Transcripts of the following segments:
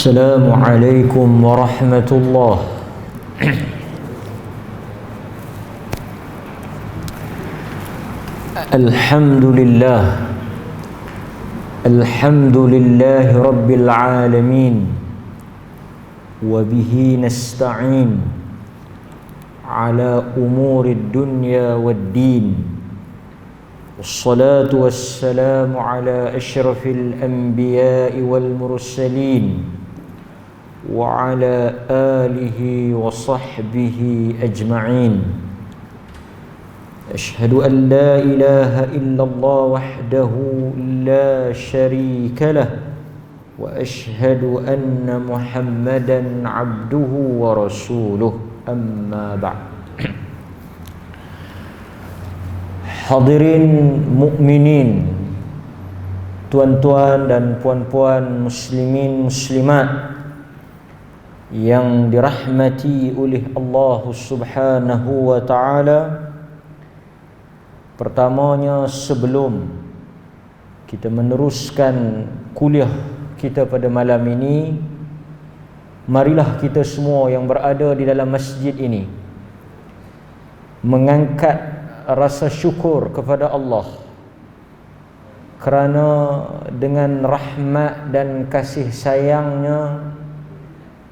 Assalamualaikum warahmatullahi. Alhamdulillah. Alhamdulillahi rabbil alamin. Wa bihi nasta'in ala umurid dunya waddin. Wassalatu wassalamu ala asyrafil anbiya'i wal mursalin wa ala alihi wa sahbihi ajma'in. Ashhadu an la ilaha illallah wahdahu la sharika lah wa ashhadu anna Muhammadan abduhu wa rasuluh. Amma ba'd. Hadirin mukminin, tuan-tuan dan puan-puan muslimin muslimat yang dirahmati oleh Allah Subhanahu wa taala. Pertamanya, sebelum kita meneruskan kuliah kita pada malam ini, marilah kita semua yang berada di dalam masjid ini mengangkat rasa syukur kepada Allah kerana dengan rahmat dan kasih sayangnya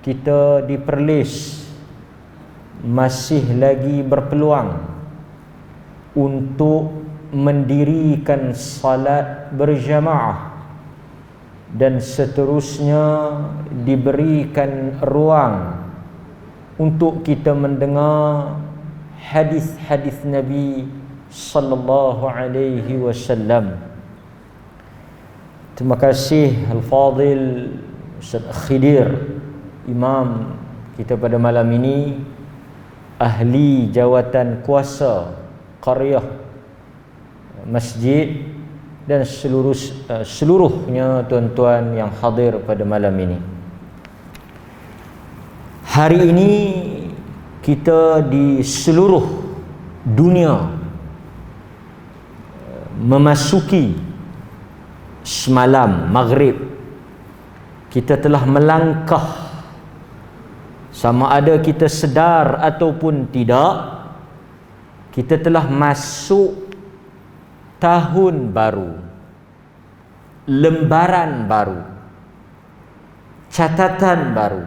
kita diperlis masih lagi berpeluang untuk mendirikan salat berjamaah dan seterusnya diberikan ruang untuk kita mendengar hadis-hadis Nabi sallallahu alaihi wasallam. Terima kasih Al-Fadil Ustaz Khidir, imam kita pada malam ini, ahli jawatan kuasa qaryah masjid, dan seluruhnya tuan-tuan yang hadir pada malam ini. Hari ini kita di seluruh dunia memasuki semalam maghrib. Kita telah melangkah, sama ada kita sedar ataupun tidak, kita telah masuk tahun baru, lembaran baru, catatan baru.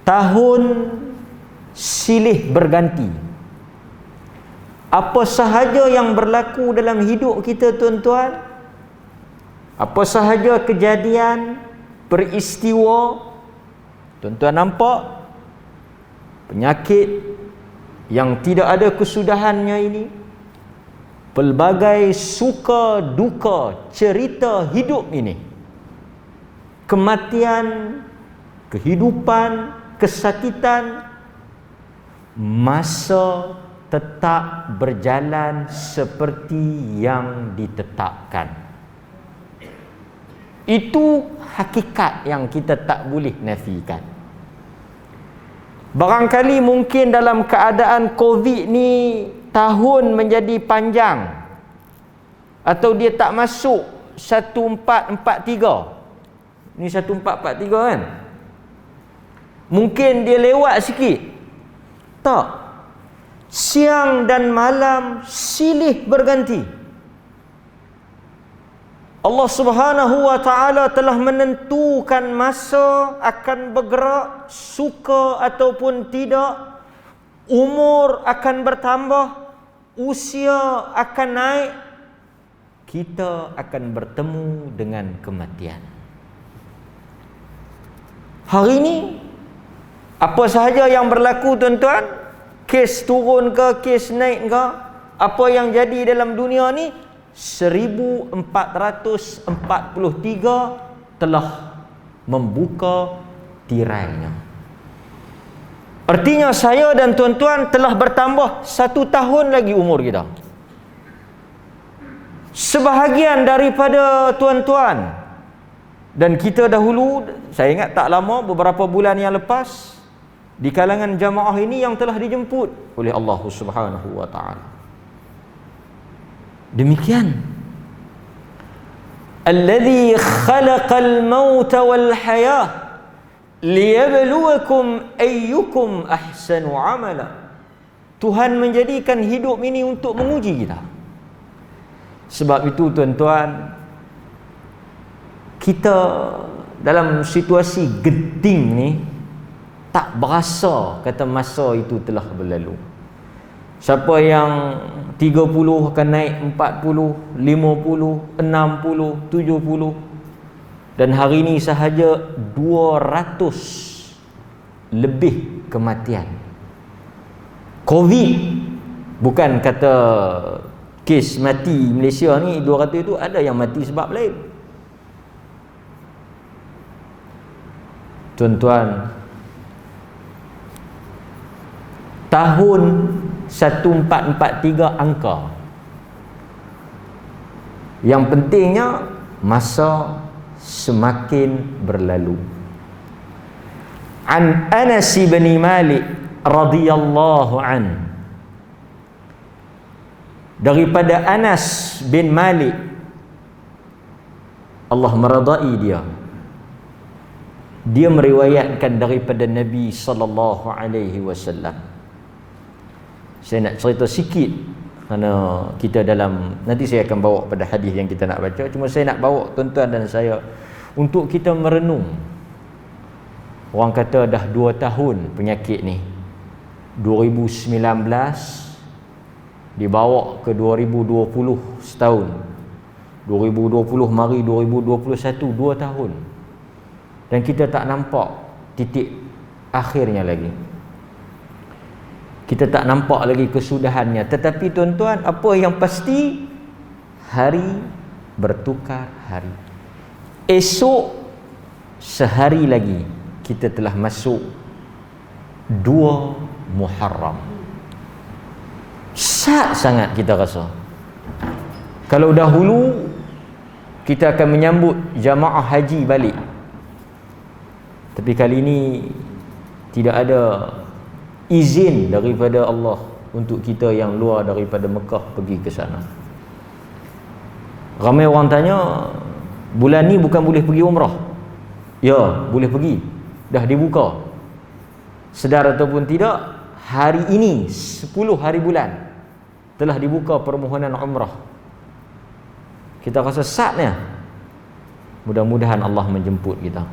Tahun silih berganti. Apa sahaja yang berlaku dalam hidup kita, tuan-tuan, apa sahaja kejadian, peristiwa, tuan-tuan nampak penyakit yang tidak ada kesudahannya ini, pelbagai suka duka cerita hidup ini, kematian, kehidupan, kesakitan, masa tetap berjalan seperti yang ditetapkan. Itu hakikat yang kita tak boleh nafikan. Barangkali mungkin dalam keadaan Covid ni tahun menjadi panjang, atau dia tak masuk 1443. Ni 1443 kan? Mungkin dia lewat sikit. Tak. Siang dan malam silih berganti. Allah Subhanahu wa ta'ala telah menentukan masa akan bergerak, suka ataupun tidak. Umur akan bertambah, usia akan naik. Kita akan bertemu dengan kematian. Hari ini apa sahaja yang berlaku tuan-tuan, kes turun ke, kes naik ke, apa yang jadi dalam dunia ni, 1443 telah membuka tirainya. Artinya saya dan tuan-tuan telah bertambah 1 tahun lagi umur kita. Sebahagian daripada tuan-tuan dan kita dahulu, saya ingat tak lama, beberapa bulan yang lepas, di kalangan jamaah ini yang telah dijemput oleh Allah Subhanahu wa ta'ala. Demikian. Alladhi khalaqal mauta wal hayah liyabluwakum ayyukum ahsanu amala. Tuhan menjadikan hidup ini untuk menguji kita. Sebab itu tuan-tuan, kita dalam situasi genting ni tak berasa kata masa itu telah berlalu. Siapa yang 30 akan naik 40, 50, 60, 70. Dan hari ini sahaja 200 lebih kematian. Covid, bukan kata kes mati Malaysia ni 200 itu, ada yang mati sebab lain. Tuan-tuan, tahun 1443 angka. Yang pentingnya masa semakin berlalu. An Anas bin Malik radhiyallahu an, daripada Anas bin Malik, Allah meridai dia. Dia meriwayatkan daripada Nabi sallallahu alaihi wasallam. Saya nak cerita sikit kerana kita dalam, nanti saya akan bawa pada hadis yang kita nak baca. Cuma saya nak bawa tuan-tuan dan saya untuk kita merenung. Orang kata dah 2 tahun penyakit ni, 2019 dibawa ke 2020 setahun, 2020 mari 2021 2 tahun, dan kita tak nampak titik akhirnya lagi. Kita tak nampak lagi kesudahannya. Tetapi tuan-tuan, apa yang pasti, hari bertukar hari. Esok sehari lagi kita telah masuk 2 Muharram. Sat sangat kita rasa. Kalau dahulu kita akan menyambut jamaah haji balik, tapi kali ini tidak ada izin daripada Allah untuk kita yang luar daripada Mekah pergi ke sana. Ramai orang tanya, bulan ni bukan boleh pergi umrah? Ya, boleh pergi. Dah dibuka. Sedar ataupun tidak, hari ini 10 hari bulan telah dibuka permohonan umrah. Kita rasa saatnya. Mudah-mudahan Allah menjemput kita.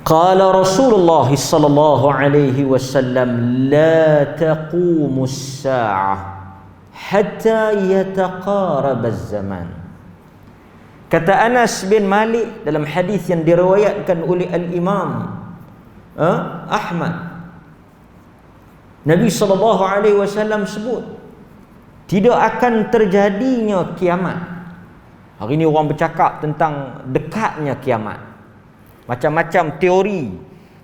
Qala Rasulullah sallallahu alaihi wasallam, la taqumu as-sa'ah hatta yataqarab az-zaman. Kata Anas bin Malik dalam hadis yang diriwayatkan oleh al-Imam Ahmad, Nabi sallallahu alaihi wasallam sebut, tidak akan terjadinya kiamat. Hari ini orang bercakap tentang dekatnya kiamat. Macam-macam teori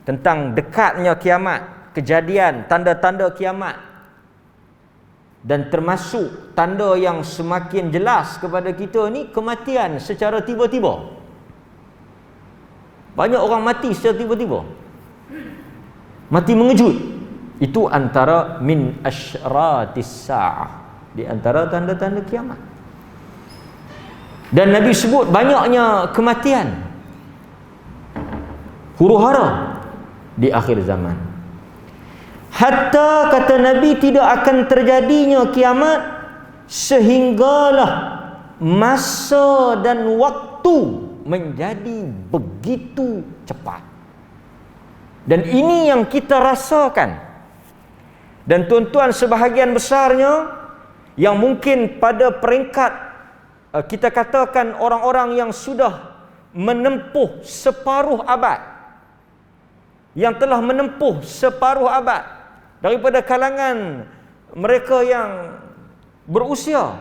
tentang dekatnya kiamat, kejadian, tanda-tanda kiamat. Dan termasuk tanda yang semakin jelas kepada kita ni, kematian secara tiba-tiba. Banyak orang mati secara tiba-tiba. Mati mengejut. Itu antara min asyratis sa'ah, di antara tanda-tanda kiamat. Dan Nabi sebut banyaknya kematian, huru-hara. di akhir zaman. Hatta kata Nabi tidak akan terjadinya kiamat sehinggalah masa dan waktu menjadi begitu cepat. Dan ini yang kita rasakan. Dan tuan-tuan, sebahagian besarnya yang mungkin pada peringkat kita katakan orang-orang yang sudah menempuh separuh abad, yang telah menempuh separuh abad daripada kalangan mereka yang berusia,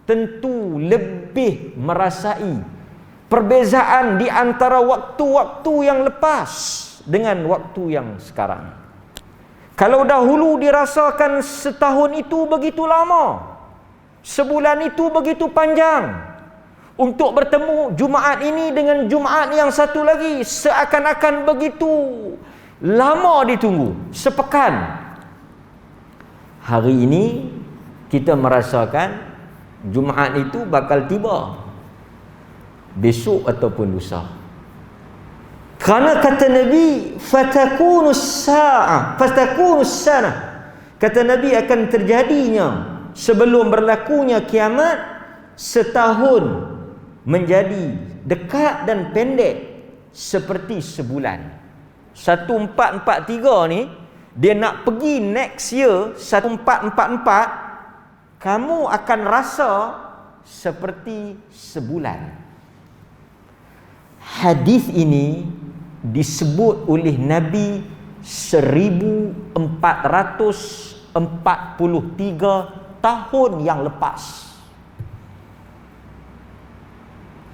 tentu lebih merasai perbezaan di antara waktu-waktu yang lepas dengan waktu yang sekarang. Kalau dahulu dirasakan setahun itu begitu lama, sebulan itu begitu panjang, untuk bertemu Jumaat ini dengan Jumaat yang satu lagi seakan-akan begitu lama ditunggu, sepekan. Hari ini kita merasakan Jumaat itu bakal tiba besok ataupun lusa. Kerana kata Nabi, fatakunus sana. Kata Nabi akan terjadinya sebelum berlakunya kiamat setahun menjadi dekat dan pendek seperti sebulan. 1443 ni dia nak pergi next year 1444, kamu akan rasa seperti sebulan. Hadis ini disebut oleh Nabi 1443 tahun yang lepas.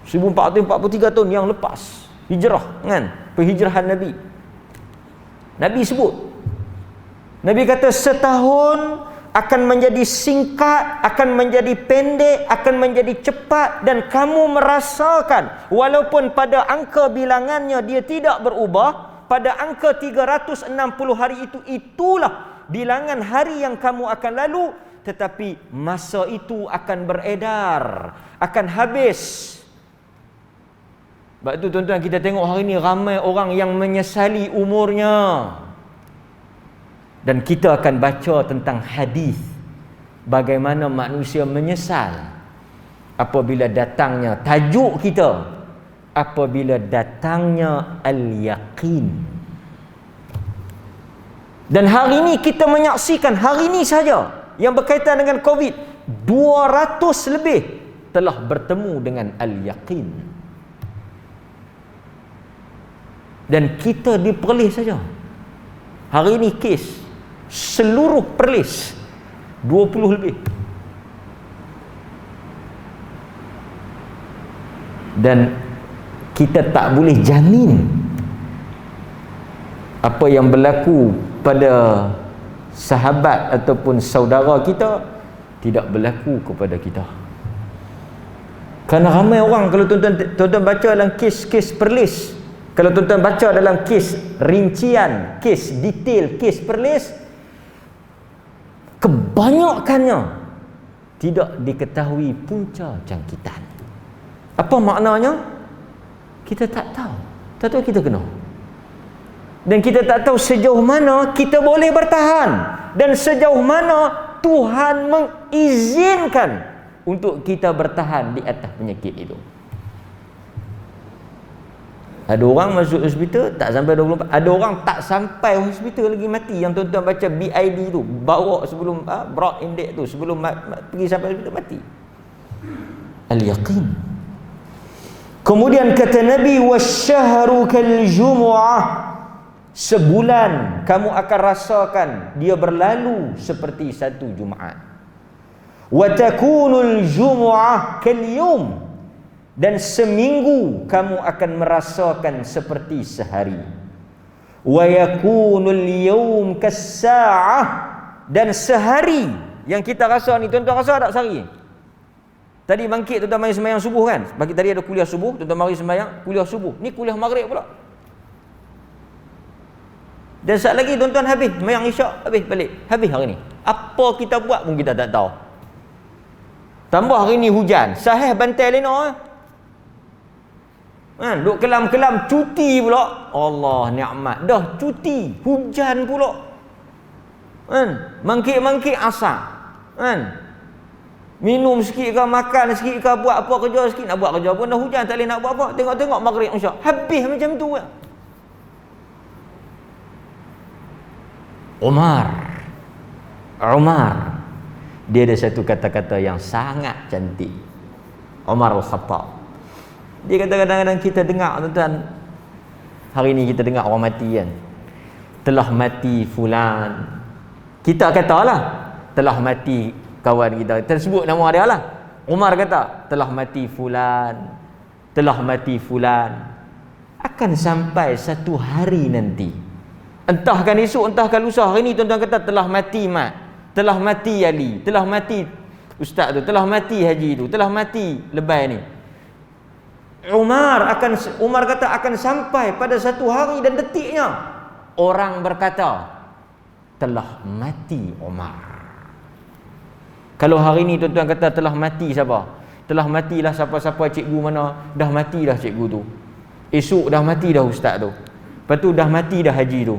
1443 tahun yang lepas hijrah, kan? Penghijrahan Nabi. Nabi sebut, Nabi kata setahun akan menjadi singkat, akan menjadi pendek, akan menjadi cepat, dan kamu merasakan walaupun pada angka bilangannya dia tidak berubah, pada angka 360 hari itulah bilangan hari yang kamu akan lalu, tetapi masa itu akan beredar, akan habis. Sebab itu tuan-tuan, kita tengok hari ini ramai orang yang menyesali umurnya. Dan kita akan baca tentang hadis bagaimana manusia menyesal apabila datangnya tajuk kita, apabila datangnya al-yaqin. Dan hari ini kita menyaksikan, hari ini saja yang berkaitan dengan COVID, 200 lebih telah bertemu dengan al-yaqin. Dan kita di Perlis saja hari ini kes seluruh Perlis 20 lebih. Dan kita tak boleh jamin apa yang berlaku pada sahabat ataupun saudara kita tidak berlaku kepada kita. Kerana ramai orang, kalau tuan-tuan baca dalam kes-kes Perlis, kalau tuan-tuan baca dalam kes rincian, kes detail, kes Perlis, kebanyakannya tidak diketahui punca jangkitan. Apa maknanya? Kita tak tahu. Tak tahu kita kena. Dan kita tak tahu sejauh mana kita boleh bertahan, dan sejauh mana Tuhan mengizinkan untuk kita bertahan di atas penyakit itu. Ada orang masuk hospital tak sampai 24, ada orang tak sampai hospital lagi mati. Yang tuan-tuan baca BID tu, bawa sebelum broad index tu, sebelum pergi sampai hospital mati. Al-yaqin. Kemudian kata Nabi, wasyahru kal jumu'ah, sebulan kamu akan rasakan dia berlalu seperti satu Jumaat. Wa takunul jumu'ah kal yawm, dan seminggu kamu akan merasakan seperti sehari. Wa yakunul yawm kas-sa'ah, dan sehari yang kita rasa ni, tuan-tuan rasa tak sehari? Tadi bangkit tuan-tuan mari sembahyang subuh kan? Bagi tadi ada kuliah subuh, tuan-tuan mari sembahyang kuliah subuh. Ni kuliah maghrib pula. Dan saat lagi tuan-tuan habis sembahyang isyak, habis balik. Habis hari ni. Apa kita buat pun kita tak tahu. Tambah hari ni hujan, sahih bantai lena. Kan, duk kelam-kelam cuti pula. Allah nikmat. Dah cuti, hujan pula. Kan, mangkit-mangkit asar. Kan? Minum sikit ke, makan sikit ke, buat apa kerja sikit, nak buat kerja pun dah hujan, tak boleh nak buat apa. Tengok-tengok maghrib insya. Habis macam tu kan. Umar. Dia ada satu kata-kata yang sangat cantik. Umar Al-Khattab. Dia kata kadang-kadang kita dengar, tuan-tuan, hari ni kita dengar orang mati kan. Telah mati fulan. Kita katalah telah mati kawan kita. Kita sebut nama dia lah. Umar kata telah mati fulan. Telah mati fulan. Akan sampai satu hari nanti. Entahkan esok, entahkan lusa. Hari ni tuan-tuan kata telah mati Mat. Telah mati Ali. Telah mati Ustaz tu. Telah mati Haji tu. Telah mati Lebay ni. Umar kata akan sampai pada satu hari dan detiknya orang berkata telah mati Umar. Kalau hari ni tuan-tuan kata telah mati siapa? Telah matilah siapa-siapa cikgu mana, dah mati dah cikgu tu. Esok dah mati dah ustaz tu. Lepas tu dah mati dah haji tu.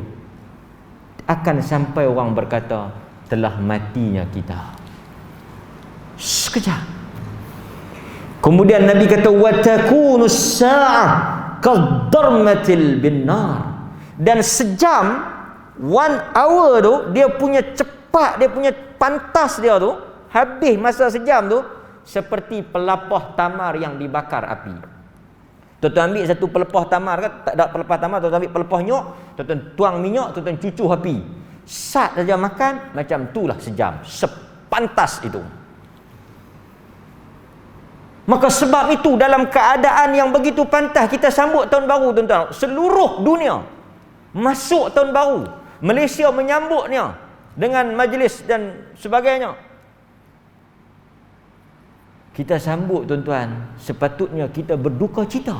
Akan sampai orang berkata telah matinya kita. Sekejap. Kemudian Nabi kata wa takunus sa'ah kadarmatil binnar. Dan sejam, 1 hour tu, dia punya cepat, dia punya pantas dia tu, habis masa sejam tu seperti pelepah tamar yang dibakar api. Tuan-tuan ambil satu pelepah tamar kan, tak ada pelepah tamar, tuan-tuan ambil pelepah nyok, tuan-tuan tuang minyak, tuan-tuan cucuh api. Sat saja makan, macam itulah sejam. Sepantas itu. Maka sebab itu dalam keadaan yang begitu pantas kita sambut tahun baru tuan-tuan. Seluruh dunia masuk tahun baru. Malaysia menyambutnya dengan majlis dan sebagainya. Kita sambut tuan-tuan, sepatutnya kita berduka cita.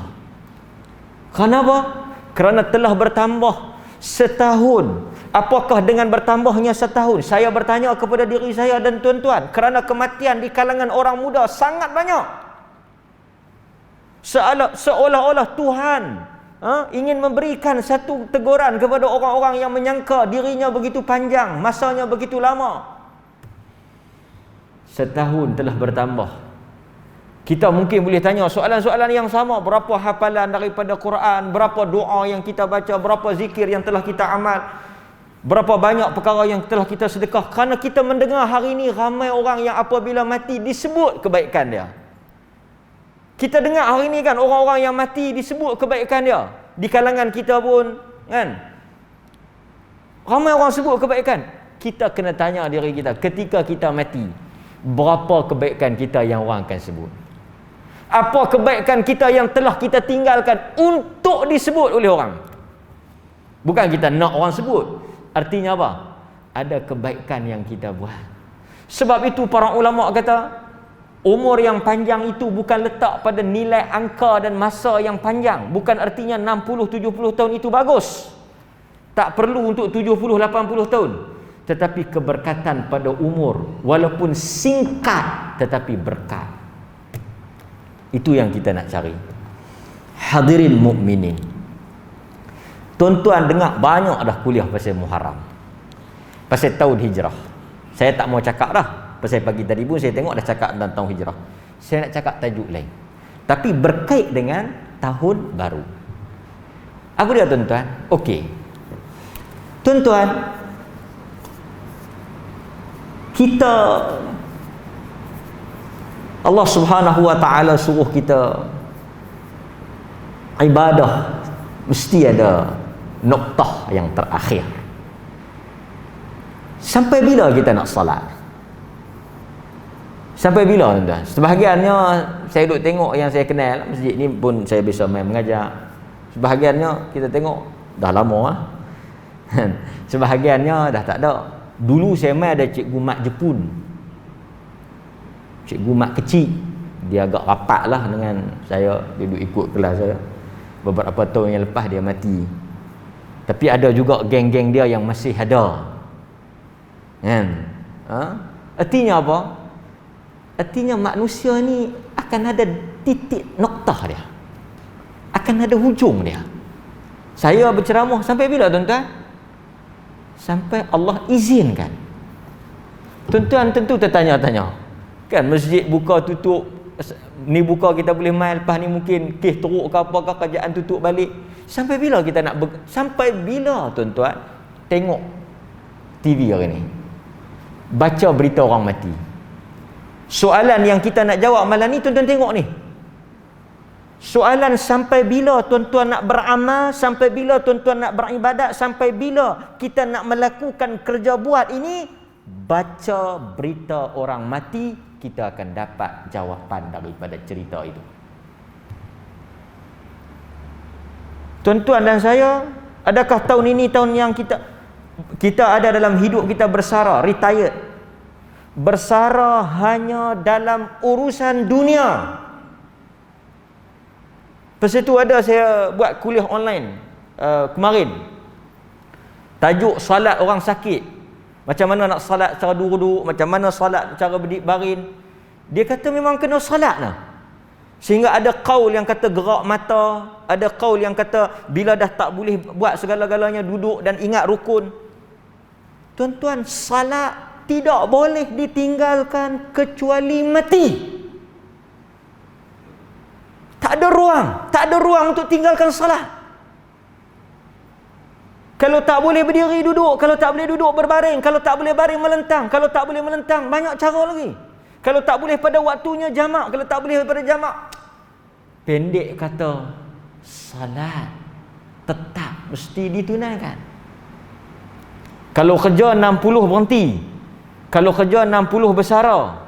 Kenapa? Kerana telah bertambah setahun. Apakah dengan bertambahnya setahun? Saya bertanya kepada diri saya dan tuan-tuan, kerana kematian di kalangan orang muda sangat banyak. Seolah-olah Tuhan ingin memberikan satu teguran kepada orang-orang yang menyangka dirinya begitu panjang, masanya begitu lama. Setahun telah bertambah. Kita mungkin boleh tanya soalan-soalan yang sama. Berapa hafalan daripada Quran, berapa doa yang kita baca, berapa zikir yang telah kita amal, berapa banyak perkara yang telah kita sedekah. Kerana kita mendengar hari ini ramai orang yang apabila mati disebut kebaikan dia. Kita dengar hari ni kan orang-orang yang mati disebut kebaikan dia. Di kalangan kita pun kan ramai orang sebut kebaikan. Kita kena tanya diri kita, ketika kita mati, berapa kebaikan kita yang orang akan sebut? Apa kebaikan kita yang telah kita tinggalkan untuk disebut oleh orang? Bukan kita nak orang sebut. Artinya apa? Ada kebaikan yang kita buat. Sebab itu para ulama kata umur yang panjang itu bukan letak pada nilai angka dan masa yang panjang. Bukan artinya 60-70 tahun itu bagus. Tak perlu untuk 70-80 tahun. Tetapi keberkatan pada umur, walaupun singkat tetapi berkat. Itu yang kita nak cari. Hadirin mukminin. Tuan-tuan dengar banyak dah kuliah pasal Muharram. Pasal tahun hijrah. Saya tak mau cakap dah. Pasal pagi tadi pun saya tengok dah cakap tentang tahun hijrah. Saya nak cakap tajuk lain. Tapi berkait dengan tahun baru. Apa dia tuan-tuan? Okey. Tuan-tuan, kita Allah Subhanahu wa taala suruh kita ibadah mesti ada noktah yang terakhir. Sampai bila kita nak salat? Sampai bila tuan-tuan? Sebahagiannya saya duk tengok yang saya kenal, masjid ni pun saya biasa main mengajar. Sebahagiannya kita tengok dah lama lah. Sebahagiannya dah tak ada. Dulu saya main ada cikgu mat Jepun. Cikgu mat kecil. Dia agak rapat lah dengan saya. Dia duduk ikut kelas saya. Beberapa tahun yang lepas dia mati. Tapi ada juga geng-geng dia yang masih ada. Kan? Artinya apa? Artinya manusia ni akan ada titik noktah dia. akan ada hujung dia. Saya berceramah sampai bila tuan-tuan? Sampai Allah izinkan. Tuan-tuan tentu tertanya-tanya, kan masjid buka tutup, ni buka kita boleh main, lepas ni mungkin kes teruk ke apa ke, kerajaan tutup balik. Sampai bila kita nak sampai bila tuan-tuan tengok TV hari ni, baca berita orang mati? Soalan yang kita nak jawab malam ni, tuan-tuan tengok ni, soalan sampai bila tuan-tuan nak beramal, sampai bila tuan-tuan nak beribadat, sampai bila kita nak melakukan kerja buat ini. Baca berita orang mati, kita akan dapat jawapan daripada cerita itu. Tuan-tuan dan saya, adakah tahun ini tahun yang kita ada dalam hidup kita bersara, retired, bersara hanya dalam urusan dunia? Lepas itu ada saya buat kuliah online kemarin, tajuk salat orang sakit. Macam mana nak salat cara duduk, macam mana salat cara berdiri baring. Dia kata memang kena salat lah. Sehingga ada qaul yang kata gerak mata, ada qaul yang kata bila dah tak boleh buat segala-galanya duduk dan ingat rukun. Tuan-tuan, salat tidak boleh ditinggalkan kecuali mati. Tak ada ruang untuk tinggalkan salat. Kalau tak boleh berdiri duduk, kalau tak boleh duduk berbaring, kalau tak boleh baring melentang, kalau tak boleh melentang banyak cara lagi. Kalau tak boleh pada waktunya jamak, kalau tak boleh pada jamak. Pendek kata, salat tetap mesti ditunaikan. Kalau kerja 60 berhenti, kalau kerja 60 bersara,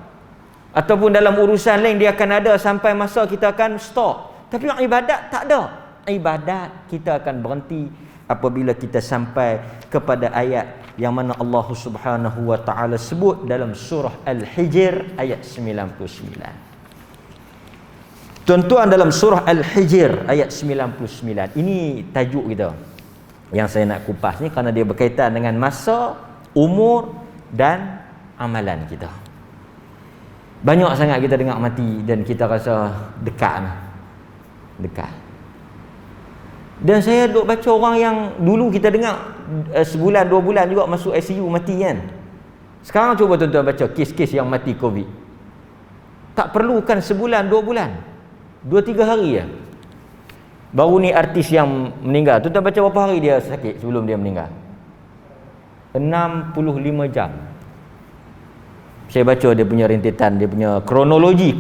ataupun dalam urusan lain dia akan ada sampai masa kita akan stop. Tapi ibadat tak ada. Ibadat kita akan berhenti apabila kita sampai kepada ayat yang mana Allah Subhanahu wa taala sebut dalam surah Al-Hijr ayat 99. Tuan-tuan, dalam surah Al-Hijr ayat 99. Ini tajuk kita yang saya nak kupas ni kerana dia berkaitan dengan masa, umur dan amalan kita. Banyak sangat kita dengar mati dan kita rasa dekat. Dan saya duk baca orang yang dulu kita dengar sebulan 2 bulan juga masuk ICU mati kan. Sekarang cuba tuan-tuan baca kes-kes yang mati COVID. Tak perlukan sebulan 2 bulan, 2-3 hari ya. Baru ni artis yang meninggal, tuan-tuan baca berapa hari dia sakit sebelum dia meninggal? 65 jam. Saya baca dia punya rentetan, dia punya kronologi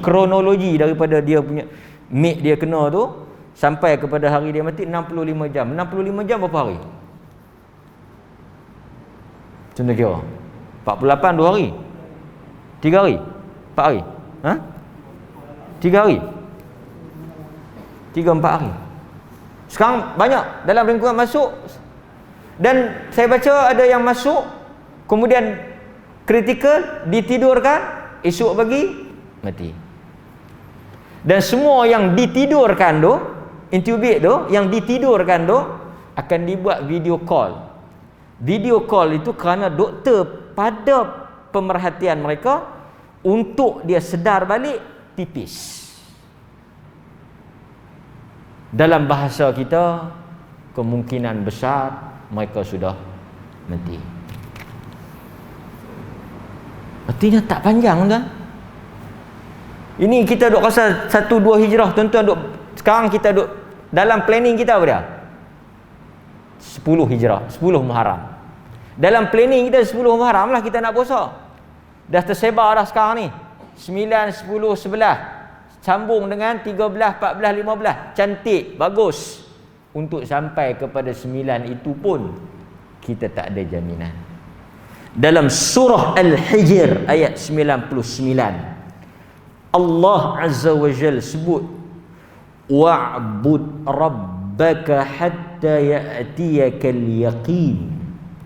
daripada dia punya mate dia kena tu sampai kepada hari dia mati 65 jam. 65 jam berapa hari? Contoh kira 48 2 hari, 3 hari, 4 hari, 3 hari, 3-4 hari. Sekarang banyak dalam lingkungan masuk. Dan saya baca ada yang masuk kemudian kritikal, ditidurkan, esok pagi mati. Dan semua yang ditidurkan tu, intubate tu, yang ditidurkan tu akan dibuat video call. Video call itu kerana doktor pada pemerhatian mereka untuk dia sedar balik tipis. Dalam bahasa kita, kemungkinan besar mereka sudah mati. Artinya tak panjang tuan. Ini kita duk rasa 1-2 hijrah, tuan-tuan duk, sekarang kita duk dalam planning kita apa dia? 10 hijrah, 10 Muharram. Dalam planning kita 10 Muharram lah kita nak puasa. Dah tersebar dah sekarang ni. 9, 10, 11. Sambung dengan 13, 14, 15. Cantik, bagus. Untuk sampai kepada 9 itu pun kita tak ada jaminan. Dalam surah Al-Hijr ayat 99, Allah Azza wa Jal sebut, wa'bud rabbaka hatta ya'tiyakal yaqin.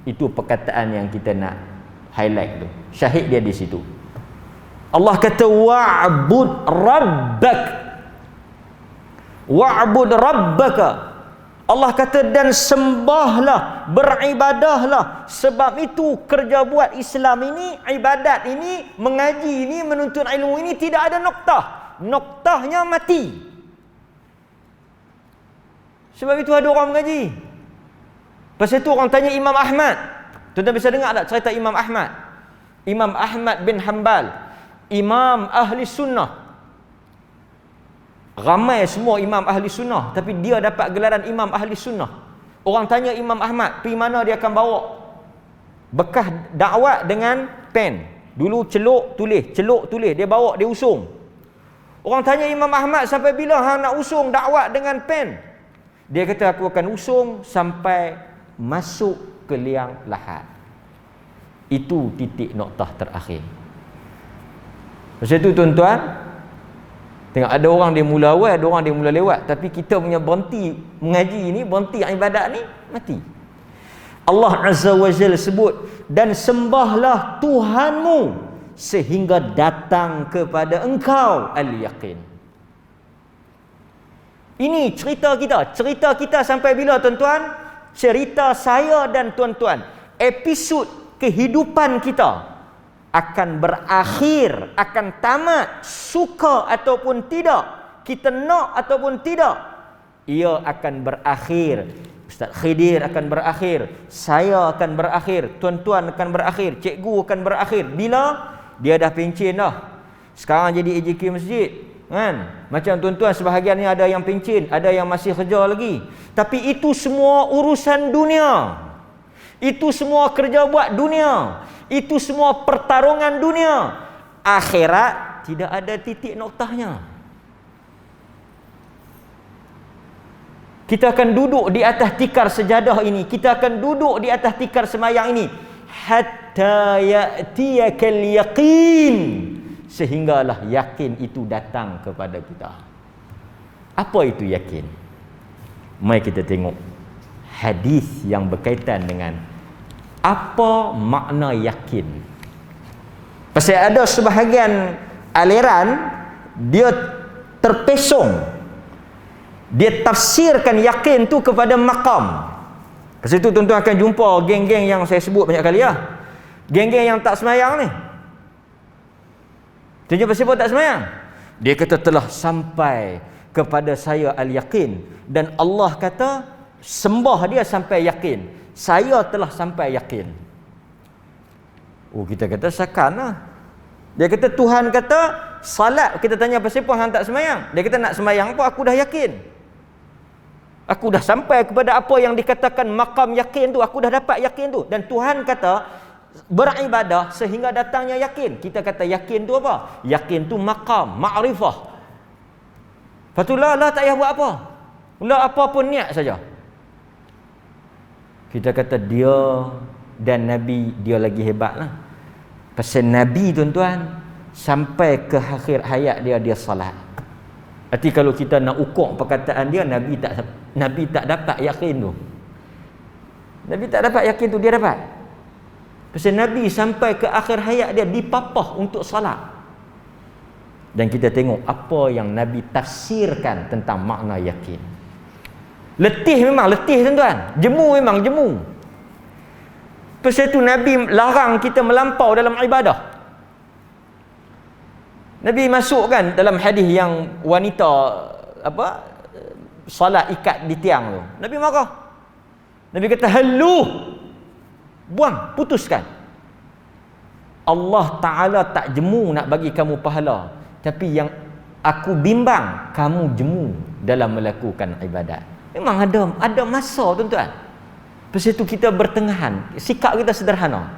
Itu perkataan yang kita nak highlight tu. Syahid dia di situ. Allah kata wa'bud rabbak. Wa'bud rabbaka. Allah kata dan sembahlah, beribadahlah. Sebab itu kerja buat Islam ini, ibadat ini, mengaji ini, menuntut ilmu ini tidak ada noktah. Noktahnya mati. Sebab itu ada orang mengaji. Pasal itu orang tanya Imam Ahmad. Tuan-tuan bisa dengar tak cerita Imam Ahmad? Imam Ahmad bin Hanbal, Imam Ahli Sunnah. Ramai semua Imam Ahli Sunnah, tapi dia dapat gelaran Imam Ahli Sunnah. Orang tanya Imam Ahmad, pergi mana dia akan bawa bekas dakwah dengan pen. Dulu celuk tulis, dia bawa, dia usung. Orang tanya Imam Ahmad, sampai bila hang nak usung dakwah dengan pen? Dia kata, aku akan usung sampai masuk ke liang lahat. Itu titik noktah terakhir. Pasal itu tuan-tuan, tengok ada orang dia mula awal, ada orang dia mula lewat, tapi kita punya berhenti mengaji ni, berhenti ibadat ni, mati. Allah Azza wa Jalla sebut, dan sembahlah Tuhanmu sehingga datang kepada engkau al-yaqin. Ini cerita kita. Cerita kita sampai bila tuan-tuan? Cerita saya dan tuan-tuan. Episod kehidupan kita akan berakhir, akan tamat, suka ataupun tidak, kita nak ataupun tidak, ia akan berakhir. Ustaz Khidir akan berakhir, saya akan berakhir, tuan-tuan akan berakhir, cikgu akan berakhir. Bila? Dia dah pencen dah. Sekarang jadi AJK masjid, kan? Macam tuan-tuan sebahagian ni ada yang pencen, ada yang masih kerja lagi. Tapi itu semua urusan dunia. Itu semua kerja buat dunia. Itu semua pertarungan dunia. Akhirat tidak ada titik noktahnya. Kita akan duduk di atas tikar sejadah ini. Kita akan duduk di atas tikar semayang ini. Hatta ya'tiyakal yaqin. Sehinggalah yakin itu datang kepada kita. Apa itu yakin? Mari kita tengok hadis yang berkaitan dengan apa makna yakin. Pasal ada sebahagian aliran dia terpesong, dia tafsirkan yakin tu kepada maqam. Pasal itu tuan-tuan akan jumpa geng-geng yang saya sebut banyak kali lah, geng-geng yang tak semayang ni. Tanya pasal apa tak semayang? Dia kata telah sampai kepada saya al-yaqin, dan Allah kata sembah dia sampai yakin. Saya telah sampai yakin. Oh, kita kata sakan lah. Dia kata Tuhan kata salat, kita tanya pasal apa hang tak semayang? Dia kata nak semayang apa, aku dah yakin. Aku dah sampai kepada apa yang dikatakan maqam yakin tu, aku dah dapat yakin tu. Dan Tuhan kata beribadah sehingga datangnya yakin. Kita kata yakin tu apa? Yakin tu maqam, ma'rifah. Patulah lah tak payah buat apa. Lah apa pun niat saja. Kita kata dia dan Nabi dia lagi hebat lah. Pasal Nabi tuan-tuan sampai ke akhir hayat dia salat. Arti kalau kita nak ukur perkataan dia, Nabi tak dapat yakin tu. Nabi tak dapat yakin tu, dia dapat. Pasal Nabi sampai ke akhir hayat dia dipapah untuk salat. Dan kita tengok apa yang Nabi tafsirkan tentang makna yakin. Letih memang letih tuan-tuan. Jemu memang jemu. Pasal itu Nabi larang kita melampau dalam ibadah. Nabi masukkan dalam hadis yang wanita salat ikat di tiang tu. Nabi marah. Nabi kata halu. Buang, putuskan. Allah Ta'ala tak jemu nak bagi kamu pahala. Tapi yang aku bimbang, kamu jemu dalam melakukan ibadat. Memang ada masa tuan-tuan. Pasal itu kita bertengahan. Sikap kita sederhana.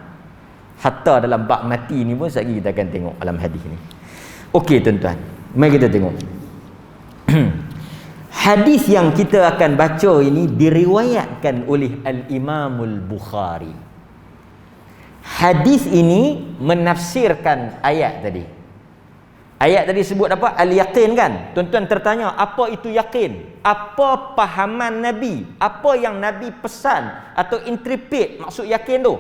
Hatta dalam bab mati ni pun sekali kita akan tengok dalam hadis ni. Okey tuan-tuan, mari kita tengok. Hadis yang kita akan baca ini diriwayatkan oleh Al-Imamul Bukhari. Hadis ini menafsirkan ayat tadi. Ayat tadi sebut apa? Al-yaqin kan? Tuan-tuan tertanya, apa itu yakin? Apa pahaman Nabi? Apa yang Nabi pesan atau interpret maksud yakin tu?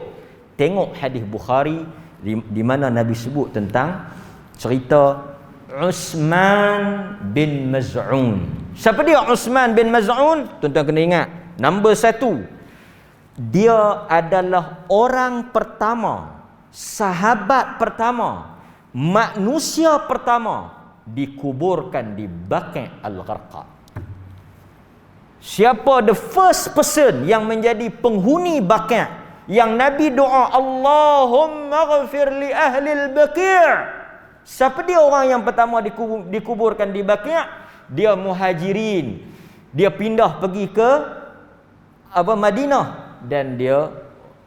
Tengok hadis Bukhari di mana Nabi sebut tentang cerita Uthman bin Maz'un. Siapa dia Uthman bin Maz'un? Tuan-tuan kena ingat, nombor 1, dia adalah orang pertama, sahabat pertama, manusia pertama dikuburkan di Baqi' al-Gharqad. Siapa the first person yang menjadi penghuni Baqi', yang Nabi doa, Allahumma ghafir li ahli al-Baqi'. Siapa dia orang yang pertama dikuburkan di Baqi'? Dia muhajirin. Dia pindah pergi ke Madinah, dan dia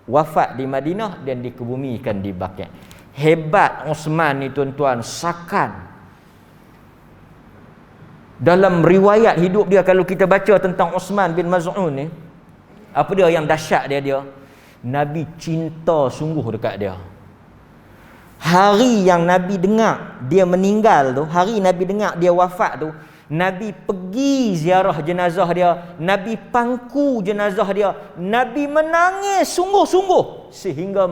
wafat di Madinah dan dikebumikan di Baqi'. Hebat Uthman ni tuan-tuan, sakan. Dalam riwayat hidup dia, kalau kita baca tentang Uthman bin Maz'un ni, apa dia yang dahsyat dia? Nabi cinta sungguh dekat dia. Hari yang Nabi dengar dia meninggal tu, hari Nabi dengar dia wafat tu, Nabi pergi ziarah jenazah dia, Nabi pangku jenazah dia, Nabi menangis sungguh-sungguh sehingga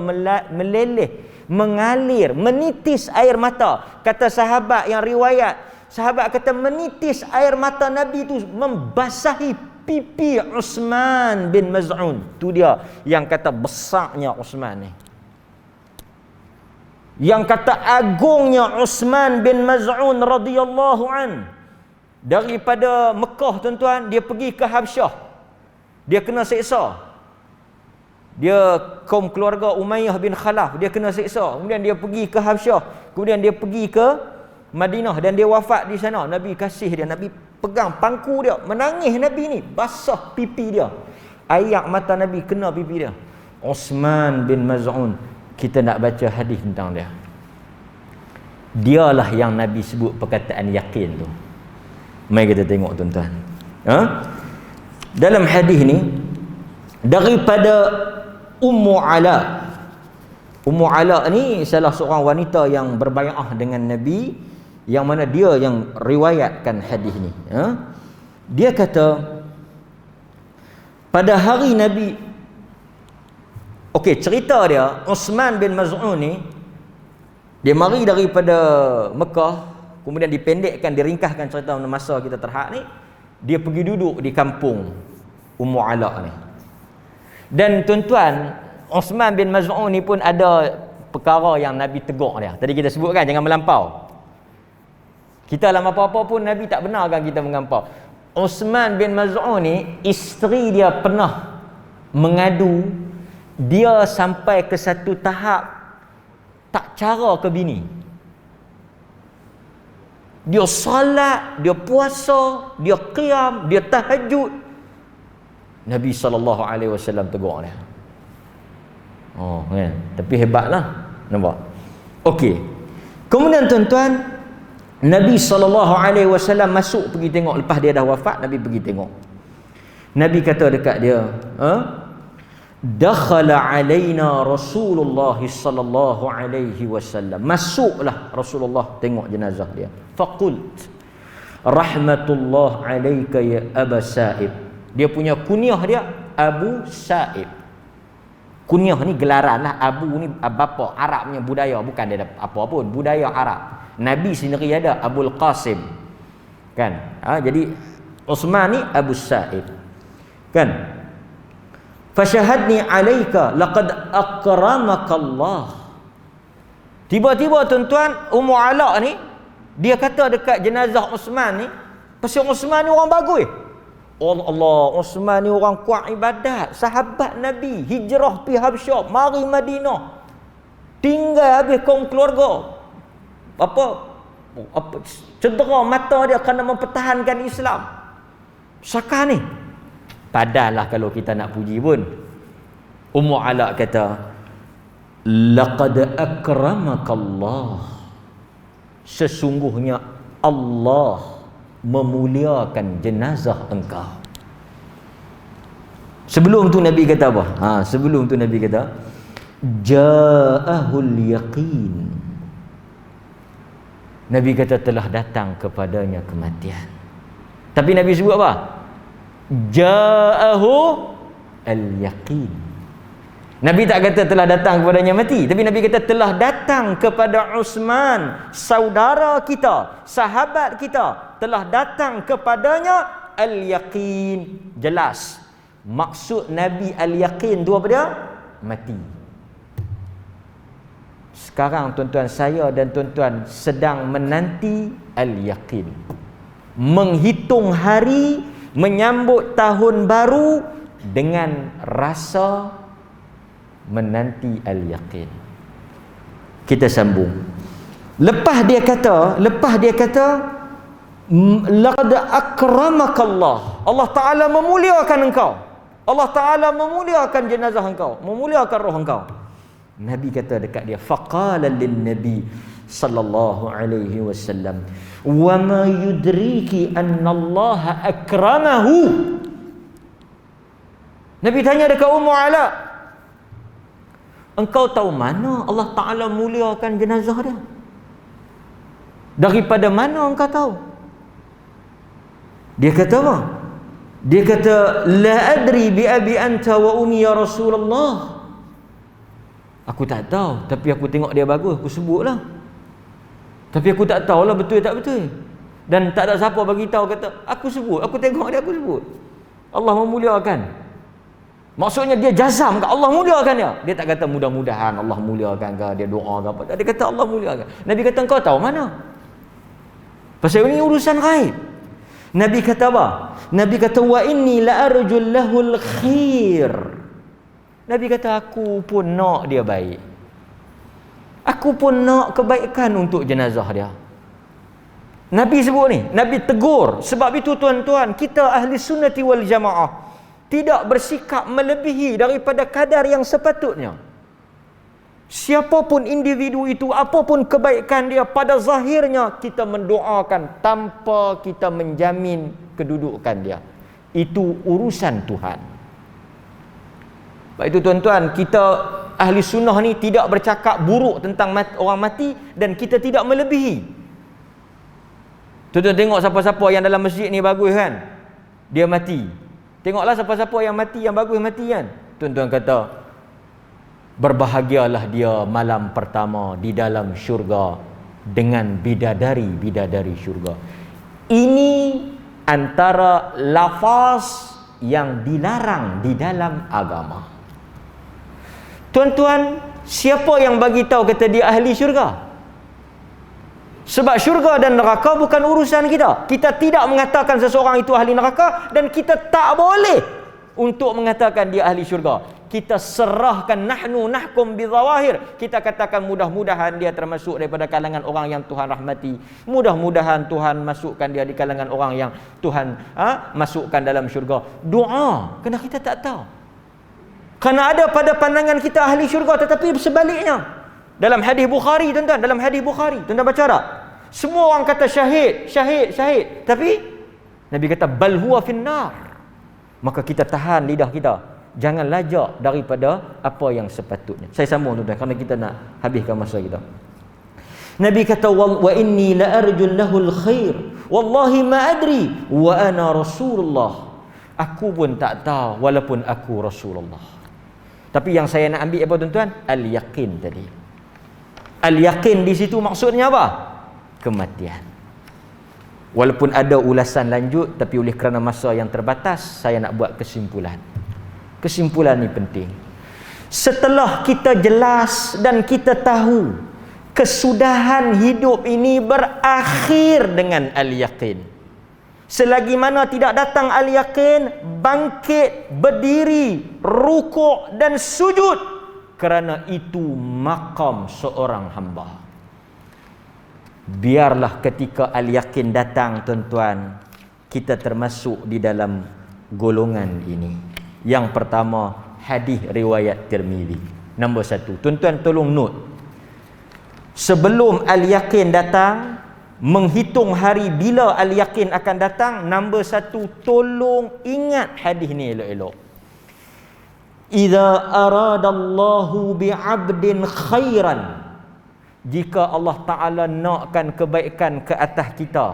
meleleh, mengalir, menitis air mata. Kata sahabat yang riwayat, sahabat kata menitis air mata Nabi itu membasahi pipi Uthman bin Maz'un. Tu dia yang kata besarnya Uthman ni, yang kata agungnya Uthman bin Maz'un radhiyallahu an. Daripada Mekah tuan-tuan, dia pergi ke Habsyah, dia kena seksa. Dia kaum keluarga Umayyah bin Khalaf, dia kena seksa. Kemudian dia pergi ke Habsyah, kemudian dia pergi ke Madinah, dan dia wafat di sana. Nabi kasih dia, Nabi pegang pangku dia, menangis Nabi ni, basah pipi dia, air mata Nabi kena pipi dia. Uthman bin Maz'un, kita nak baca hadis tentang dia. Dialah yang Nabi sebut perkataan yakin tu. Mari kita tengok tuan-tuan. Dalam hadis ni daripada Ummu Ala. Ummu Ala ni salah seorang wanita yang berbai'ah dengan Nabi, yang mana dia yang riwayatkan hadis ni. Dia kata pada hari Nabi, okey, cerita dia, Uthman bin Maz'un ni dia mari daripada Mekah, kemudian dipendekkan, diringkaskan cerita masa kita terhad ni, dia pergi duduk di kampung Ummu Ala ni. Dan tuan-tuan, Uthman bin Maz'un ni pun ada perkara yang Nabi tegur dia. Tadi kita sebutkan jangan melampau. Kita dalam apa-apa pun Nabi tak benarkan kita mengampau. Uthman bin Maz'un ni, isteri dia pernah mengadu dia sampai ke satu tahap tak cara ke bini. Dia salat, dia puasa, dia qiyam, dia tahajud. Nabi SAW tegur dia. Oh, kan? Tapi hebatlah. Nampak? Okey. Kemudian tuan-tuan, Nabi SAW masuk pergi tengok. Lepas dia dah wafat, Nabi pergi tengok. Nabi kata dekat dia, dakhala alaina Rasulullah sallallahu alaihi wasallam. Masuklah Rasulullah tengok jenazah dia. Faqult rahmatullah alayka ya Aba Sa'ib. Dia punya kunyah dia Abu Sa'ib. Kunyah ni gelaran lah. Abu ni bapa, Arabnya budaya, bukan dia apa pun, budaya Arab. Nabi sendiri ada Abul Qasim, kan? Jadi Uthman ni Abu Sa'ib, kan? Fashahadni alaika laqad akramakallah. Tiba-tiba tuan-tuan, Ummu Ala ni dia kata dekat jenazah Uthman ni, pasal Uthman ni orang bagus. Allah, Uthman ni orang kuat ibadat, sahabat Nabi, hijrah pi Habsyah, mari Madinah, tinggal habis kaum keluarga. Apa cedera mata dia kerana mempertahankan Islam. Siapa ni? Padahal kalau kita nak puji pun, Ummu Ala kata, laqad akramakallah. Sesungguhnya Allah memuliakan jenazah engkau. Sebelum tu Nabi kata apa? Sebelum tu Nabi kata, ja'ahul yaqin. Nabi kata telah datang kepadanya kematian. Tapi Nabi sebut apa? Ja'ahu al-yaqin. Nabi tak kata telah datang kepadanya mati, tapi Nabi kata telah datang kepada Uthman, saudara kita, sahabat kita, telah datang kepadanya al-yaqin. Jelas maksud Nabi al-yaqin tu apa dia? Mati. Sekarang tuan-tuan, saya dan tuan-tuan sedang menanti al-yaqin, menghitung hari menyambut tahun baru dengan rasa menanti al-yaqin. Kita sambung. Lepas dia kata laqad akramakallah. Allah Taala memuliakan engkau. Allah Taala memuliakan jenazah engkau, memuliakan roh engkau. Nabi kata dekat dia, faqala lin nabi sallallahu alaihi wasallam, wa ma yudriki anna Allah akramahu. Nabi tanya dekat Ummu Ala, engkau tahu mana Allah Taala muliakan jenazah dia? Daripada mana engkau tahu? Dia kata apa? Dia kata, la adri bi abi anta wa ummi ya Rasulullah. Aku tak tahu, tapi aku tengok dia bagus, aku sebutlah. Tapi aku tak tahulah betul tak betul. Dan tak ada siapa bagi tahu, kata aku sebut, aku tengok dia, aku sebut. Allah memuliakan. Maksudnya dia jazam ke Allah muliakan dia. Dia tak kata mudah-mudahan Allah muliakan ke, dia doa ke apa. Dia kata Allah muliakan. Nabi kata engkau tahu mana? Pasal ini urusan ghaib. Nabi kata apa? Nabi kata wa inni la arjul lahul khair. Nabi kata aku pun nak dia baik. Aku pun nak kebaikan untuk jenazah dia. Nabi sebut ni, Nabi tegur. Sebab itu tuan-tuan, kita ahli sunnati wal jamaah tidak bersikap melebihi daripada kadar yang sepatutnya. Siapapun individu itu, apapun kebaikan dia, pada zahirnya kita mendoakan tanpa kita menjamin kedudukan dia. Itu urusan Tuhan. Sebab itu tuan-tuan, kita ahli sunnah ni tidak bercakap buruk tentang orang mati, dan kita tidak melebihi. Tuan-tuan tengok siapa-siapa yang dalam masjid ni bagus kan, dia mati. Tengoklah siapa-siapa yang mati, yang bagus mati kan. Tuan-tuan kata, berbahagialah dia malam pertama di dalam syurga dengan bidadari-bidadari syurga. Ini antara lafaz yang dilarang di dalam agama. Tuan-tuan, siapa yang bagi tahu kata dia ahli syurga? Sebab syurga dan neraka bukan urusan kita. Kita tidak mengatakan seseorang itu ahli neraka, dan kita tak boleh untuk mengatakan dia ahli syurga. Kita serahkan, nahnu nahkum bizawahir. Kita katakan mudah-mudahan dia termasuk daripada kalangan orang yang Tuhan rahmati. Mudah-mudahan Tuhan masukkan dia di kalangan orang yang Tuhan masukkan dalam syurga. Doa, kerana kita tak tahu. Kerana ada pada pandangan kita ahli syurga, tetapi sebaliknya. Dalam hadis Bukhari, tuan-tuan, dalam hadis Bukhari, tuan-tuan baca tak? Semua orang kata syahid, syahid, syahid. Tapi Nabi kata bal huwa finnar. Maka kita tahan lidah kita, jangan lajak daripada apa yang sepatutnya. Saya sambung tuan-tuan kerana kita nak habiskan masa kita. Nabi kata wa inni la arjul lahul khair wallahi ma adri wa ana Rasulullah. Aku pun tak tahu walaupun aku Rasulullah. Tapi yang saya nak ambil apa tuan-tuan? Al-yaqin tadi. Al-yaqin di situ maksudnya apa? Kematian. Walaupun ada ulasan lanjut, tapi oleh kerana masa yang terbatas, saya nak buat kesimpulan. Kesimpulan ni penting. Setelah kita jelas dan kita tahu kesudahan hidup ini berakhir dengan al-yaqin. Selagi mana tidak datang al-yaqin, bangkit, berdiri, rukuk dan sujud, kerana itu maqam seorang hamba. Biarlah ketika al-yaqin datang tuan-tuan, kita termasuk di dalam golongan ini. Yang pertama, hadis riwayat Tirmizi. Nombor 1. Tuan-tuan tolong note. Sebelum al-yaqin datang, menghitung hari bila al-yaqin akan datang, nombor 1, tolong ingat hadis ni elok-elok. Idza aradallahu bi'abdin khairan, jika Allah Ta'ala nakkan kebaikan ke atas kita,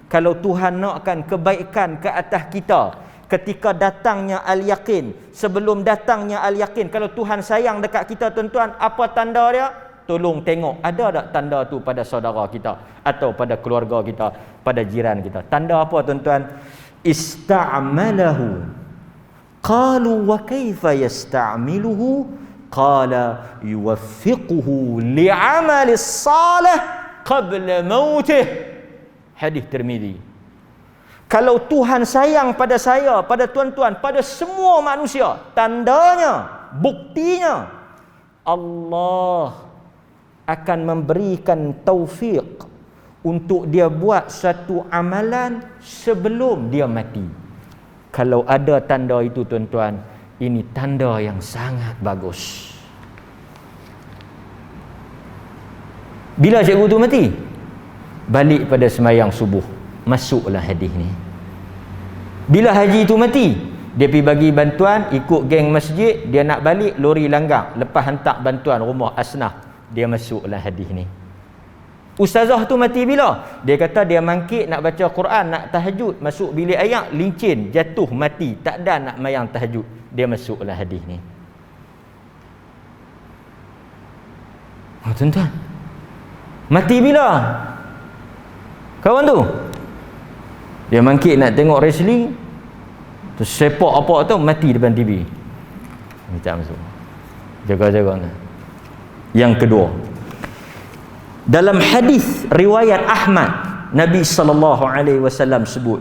kalau Tuhan nakkan kebaikan ke atas kita ketika datangnya al-yaqin, sebelum datangnya al-yaqin, kalau Tuhan sayang dekat kita tuan-tuan, apa tanda dia? Tolong tengok, ada tak tanda tu pada saudara kita atau pada keluarga kita, pada jiran kita? Tanda apa tuan-tuan? Ista'malahu. Qalu wa kaifa yasta'miluhu? Qala yuwaffiquhu li'amalis salih qabla mautih. Hadis Tirmizi. Kalau Tuhan sayang pada saya, pada tuan-tuan, pada semua manusia, tandanya, buktinya, Allah akan memberikan taufik untuk dia buat satu amalan sebelum dia mati. Kalau ada tanda itu tuan-tuan, ini tanda yang sangat bagus. Bila cikgu tu mati? Balik pada semayang subuh. Masuklah hadis ni. Bila haji tu mati, dia pergi bagi bantuan, ikut geng masjid, dia nak balik, lori langgar, lepas hantar bantuan rumah asnaf, dia masuklah hadis ni. Ustazah tu mati bila? Dia kata dia mangkit nak baca Quran, nak tahajud, masuk bilik air, lincin, jatuh, mati, tak ada nak mayang tahajud, dia masuklah hadis ni. Tuan-tuan, mati bila? Kawan tu dia mangkit nak tengok wrestling, tu sepak apa tu, mati depan TV. Minta masuk. Jaga-jaga. Yang kedua, dalam hadis riwayat Ahmad, Nabi SAW sebut,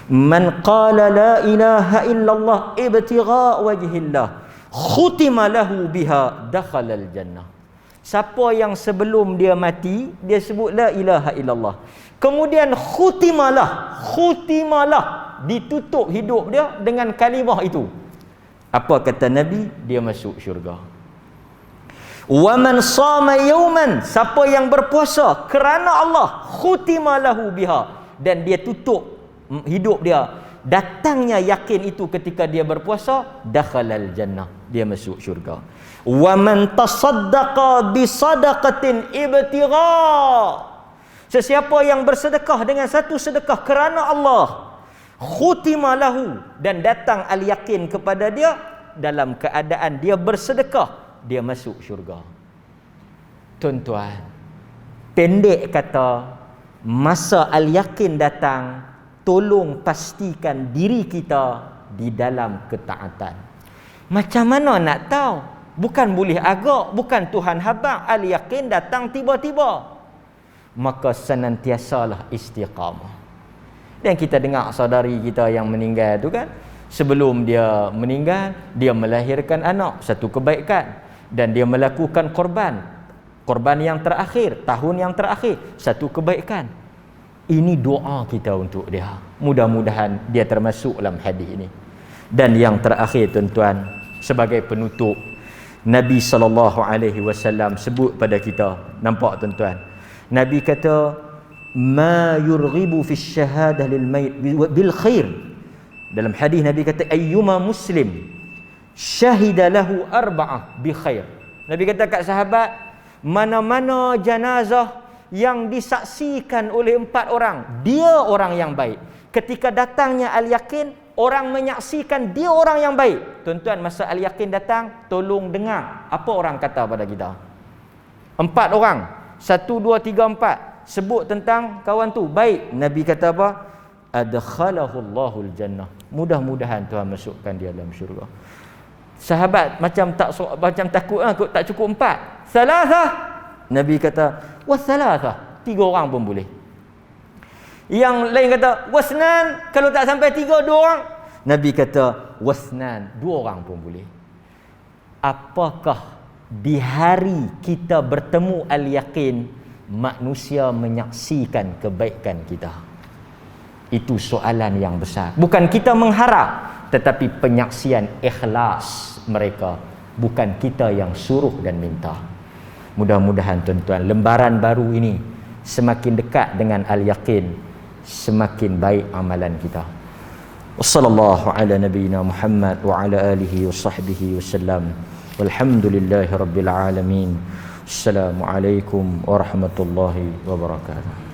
man qala la ilaha illallah ibtigha wajhillah khutima lahu biha dakhala al-jannah. Siapa yang sebelum dia mati dia sebut la ilaha illallah, kemudian khutimalah, ditutup hidup dia dengan kalimah itu, apa kata Nabi? Dia masuk syurga. Wa man sama yawman, siapa yang berpuasa kerana Allah, khutima lahu biha, dan dia tutup hidup dia, datangnya yakin itu ketika dia berpuasa, dakhalal jannah, dia masuk syurga. Wa man tasaddaqa bi sadaqatin ibtigha, sesiapa yang bersedekah dengan satu sedekah kerana Allah, khutima lahu, dan datang al-yakin kepada dia dalam keadaan dia bersedekah, dia masuk syurga. Tuan-tuan, pendek kata, masa al-yakin datang, tolong pastikan diri kita di dalam ketaatan. Macam mana nak tahu? Bukan boleh agak, bukan Tuhan habaq, al-yakin datang tiba-tiba. Maka senantiasalah istiqamah. Dan kita dengar saudari kita yang meninggal tu kan, sebelum dia meninggal, dia melahirkan anak, satu kebaikan, dan dia melakukan korban yang terakhir, tahun yang terakhir, satu kebaikan. Ini doa kita untuk dia. Mudah-mudahan dia termasuk dalam hadis ini. Dan yang terakhir tuan-tuan, sebagai penutup, Nabi SAW sebut pada kita, nampak tuan-tuan, Nabi kata, ma yurghibu fi syahadah lil mayit bil khair. Dalam hadis Nabi kata, ayyuma muslim syahida lahu arba'ah bi khair. Nabi kata kat sahabat, mana-mana jenazah yang disaksikan oleh 4 orang, dia orang yang baik. Ketika datangnya al-yakin, orang menyaksikan dia orang yang baik. Tuan-tuan, masa al-yakin datang, tolong dengar apa orang kata pada kita. 4 orang, 1, 2, 3, 4 sebut tentang kawan tu baik. Nabi kata apa? Adkhalahul jannah. Mudah-mudahan Tuhan masukkan dia dalam syurga. Sahabat macam takut tak cukup 4. Salasah. Nabi kata wasalasah, 3 orang pun boleh. Yang lain kata wasnan, kalau tak sampai 3, 2 orang. Nabi kata wasnan, 2 orang pun boleh. Apakah di hari kita bertemu al-yakin, manusia menyaksikan kebaikan kita? Itu soalan yang besar. Bukan kita mengharap, tetapi penyaksian ikhlas mereka. Bukan kita yang suruh dan minta. Mudah-mudahan tuan-tuan, lembaran baru ini semakin dekat dengan al-yakin, semakin baik amalan kita. Wassallallahu ala nabiyyina Muhammad wa ala alihi wa sahbihi wasallam. Walhamdulillahi rabbil alamin. Assalamualaikum warahmatullahi wabarakatuh.